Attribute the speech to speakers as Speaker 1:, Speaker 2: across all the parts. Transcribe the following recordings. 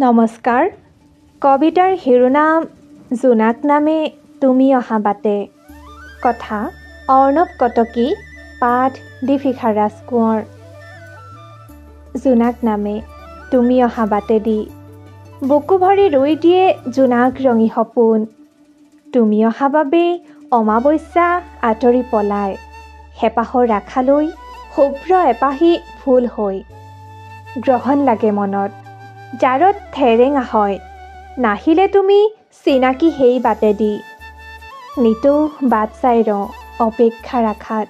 Speaker 1: নমস্কাৰ। কবিতাৰ শিৰোনাম জোনাক নামে তুমি অহা বাটে। কথা অৰ্ণৱ কটকী, পাঠ দীপিকা ৰাজকোঁৱৰ। জোনাক নামে তুমি অহা বাটেদি বুকু ভৰি ৰুই দিয়ে জোনাক ৰঙী সপোন। তুমি অহা বাবেই অমাৱস্যা আঁতৰি পলায়, হেঁপাহৰ আশালৈ শুভ্ৰ এপাহি ফুল হৈ। গ্ৰহণ লাগে মনত, জাৰত ঠেৰেঙা হয়, নাহিলে তুমি চিনাকি সেই বাটেদি। নিতৌ বাট চাই ৰওঁ অপেক্ষাৰ আশাত,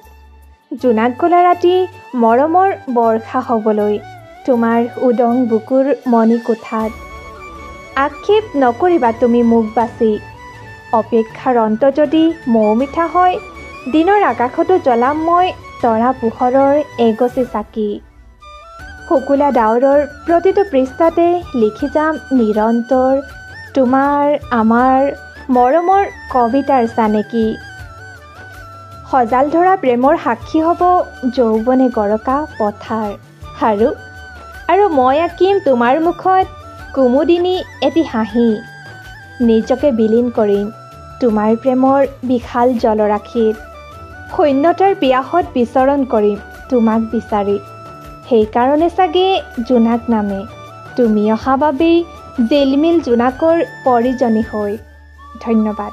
Speaker 1: জোনাক গলা ৰাতি মৰমৰ বৰ্ষা হ'বলৈ তোমাৰ উদং বুকুৰ মণি কোঠাত। আক্ষেপ নকৰিবা তুমি মোক বাচি, অপেক্ষাৰ অন্ত যদি মৌ মিঠা হয়, দিনৰ আকাশতো জ্বলাম মই তৰা পোহৰৰ এগছি চাকি। শুকুলা ডাৱৰৰ প্ৰতিটো পৃষ্ঠাতে লিখি যাম নিৰন্তৰ তোমাৰ আমাৰ মৰমৰ কবিতাৰ চানেকি। সজাল ধৰা প্ৰেমৰ সাক্ষী হ'ব যৌৱনে গৰকা পথাৰ, আৰু মই আঁকিম তোমাৰ মুখত কুমুদিনী এটি হাঁহি। নিজকে বিলীন কৰিম তোমাৰ প্ৰেমৰ বিশাল জলৰাশিত, শূন্যতাৰ পিয়াসত বিচৰণ কৰিম তোমাক বিচাৰি। সেইকাৰণে চাগে জোনাক নামে তুমি অহা বাবেই জিলমিল জোনাকৰ পৰিজনী হৈ। ধন্যবাদ।